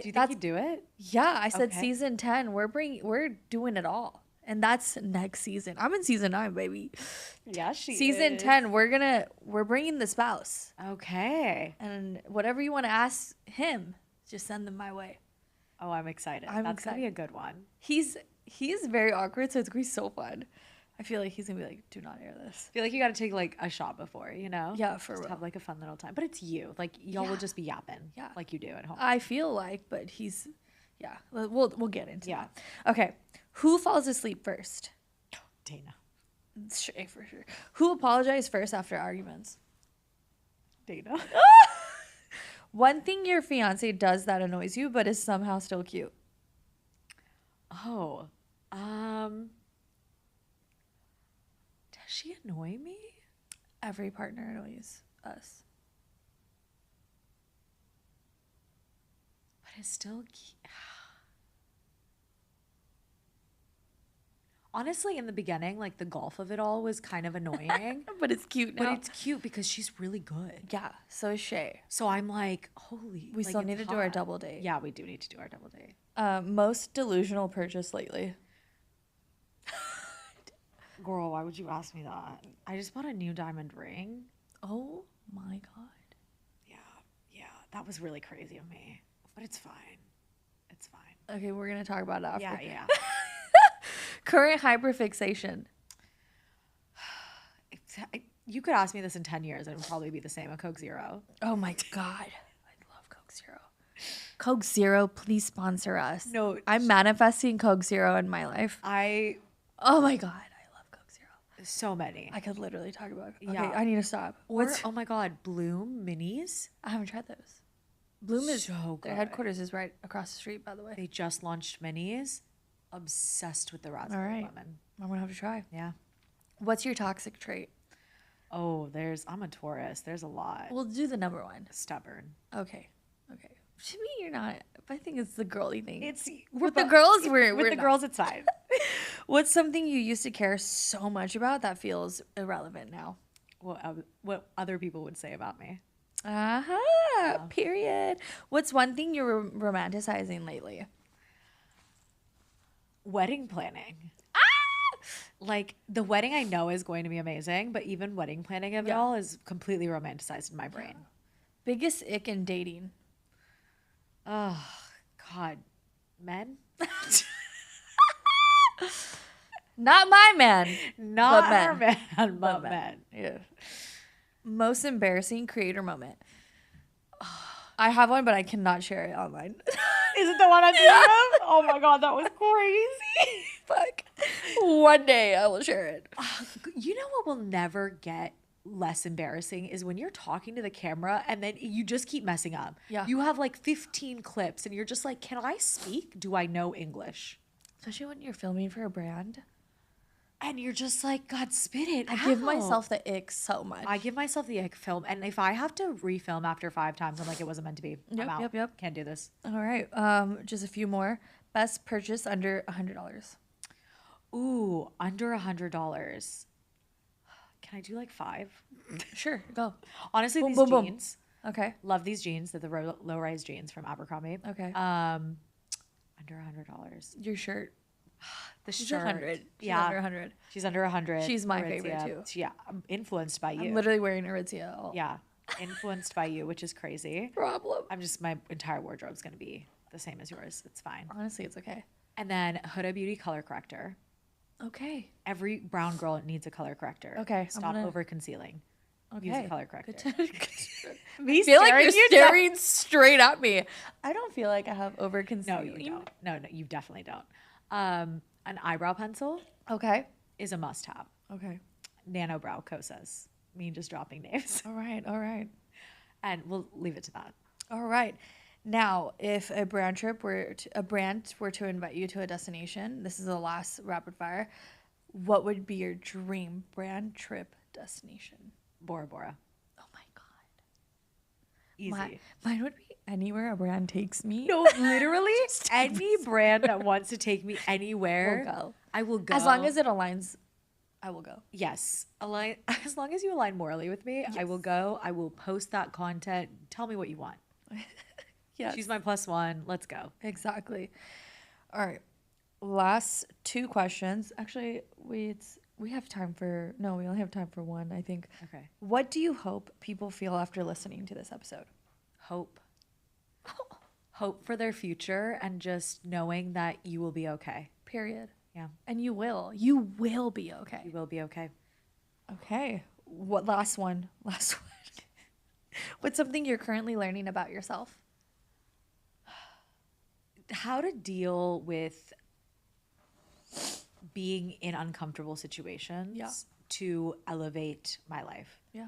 you think you do it? Yeah, I said Okay. season 10. We're doing it all. And that's next season. I'm in season 9, baby. Yeah, Season 10, we're bringing the spouse. Okay. And whatever you want to ask him, just send them my way. Oh, I'm excited. I'm That's excited. gonna be a good one. He's very awkward, so it's gonna be so fun. I feel like he's gonna be like, do not air this. I feel like you got to take like a shot before, you know? Yeah, for just real. have like a fun little time. But it's you. Like y'all will just be yapping. Yeah. Like you do at home. I feel like, but he's, yeah. We'll get into Yeah. that. Okay, who falls asleep first? Dana. Shay, for sure. Who apologized first after arguments? Dana. One thing your fiance does that annoys you, but is somehow still cute. Oh. Does she annoy me? Every partner annoys us. But it's still honestly, in the beginning, like the golf of it all was kind of annoying. But it's cute now. But it's cute because she's really good. Yeah, so is Shay. So I'm like, holy. We like, still it's need to do our hot. double date. Yeah, we do need to do our double date. Most delusional purchase lately. Girl, why would you ask me that? I just bought a new diamond ring. Oh my God. Yeah, that was really crazy of me. But it's fine. It's fine. Okay, we're going to talk about it after. Yeah. Current hyperfixation. You could ask me this in 10 years and it would probably be the same. A Coke Zero. Oh my God. I love Coke Zero. Coke Zero, please sponsor us. No. I'm manifesting Coke Zero in my life. Oh my God. I love Coke Zero. So many. I could literally talk about. Okay, Yeah. I need to stop. Or, oh my God, Bloom minis. I haven't tried those. Bloom is So their good. headquarters is right across the street, by the way. They just launched minis. Obsessed with the raspberry lemon. I'm gonna have to try. Yeah. What's your toxic trait? Oh, I'm a Taurus. There's a lot. We'll do the number one. Stubborn. Okay. To me, you're not. I think it's the girly thing. It's with the girls. We're the not. girls. It's fine. What's something you used to care so much about that feels irrelevant now? What other people would say about me. Period. What's one thing you're romanticizing lately? Wedding planning. Like, the wedding I know is going to be amazing, but even wedding planning of it all is completely romanticized in my brain. Biggest ick in dating? Oh, God. Men? Not my man. Not but our men. man, but men. Yeah. Most embarrassing creator moment? I have one, but I cannot share it online. Is it the one I'm thinking of? Oh my God, that was crazy. Fuck. One day I will share it. You know what will never get less embarrassing is when you're talking to the camera and then you just keep messing up. Yeah. You have like 15 clips and you're just like, can I speak? Do I know English? Especially when you're filming for a brand. And you're just like, God, spit it I out. give myself the ick so much. I give myself the ick film. And if I have to refilm after 5 times, I'm like, it wasn't meant to be. I'm out. Yep. Can't do this. All right. Just a few more. Best purchase under $100. Ooh, under $100. Can I do like 5? Sure, go. Honestly, Boom, these boom, boom. jeans. Okay. Love these jeans. They're the low-rise jeans from Abercrombie. Okay. Under $100. Your shirt. The She's shirt. 100. She's Yeah. under 100. She's under 100. She's my favorite too. Yeah. I'm influenced by you. I'm literally wearing Aritzia. Yeah. Influenced by you, which is crazy. Problem. My entire wardrobe's going to be the same as yours. It's fine. Honestly, it's okay. And then Huda Beauty color corrector. Okay. Every brown girl needs a color corrector. Okay, Stop over concealing. Okay. Use a color corrector. I feel like you're staring straight at me. I don't feel like I have over No, concealing. you don't. No, you definitely don't. An eyebrow pencil Okay. is a must-have. Okay. Nano Brow Kosas. Me just dropping names. All right. And we'll leave it to that. All right. Now, if a brand were to invite you to a destination, this is the last rapid fire. What would be your dream brand trip destination? Bora Bora. Oh my God. Easy. Mine would be anywhere a brand takes me. No, literally any brand that wants to take me anywhere, We'll go. I will go. As long as it aligns, I will go. Yes. As long as you align morally with me, I will go. I will post that content. Tell me what you want. Yeah. She's my +1. Let's go. Exactly. All right. Last 2 questions. Actually, we only have time for one, I think. Okay. What do you hope people feel after listening to this episode? Hope. Hope for their future and just knowing that you will be okay. Period. Yeah. And you will. You will be okay. You will be okay. Okay. What last one? What's something you're currently learning about yourself? How to deal with being in uncomfortable situations to elevate my life. Yeah.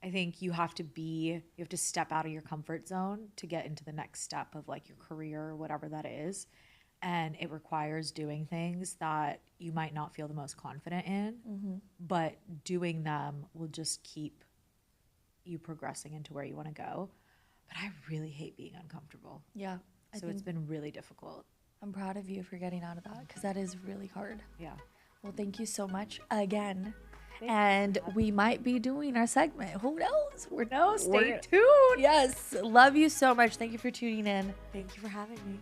I think you have to step out of your comfort zone to get into the next step of like your career or whatever that is. And it requires doing things that you might not feel the most confident in, but doing them will just keep you progressing into where you want to go. But I really hate being uncomfortable. Yeah. So it's been really difficult. I'm proud of you for getting out of that because that is really hard. Yeah. Well, thank you so much again. And we might be doing our segment. Who knows? Stay tuned. Yes. Love you so much. Thank you for tuning in. Thank you for having me.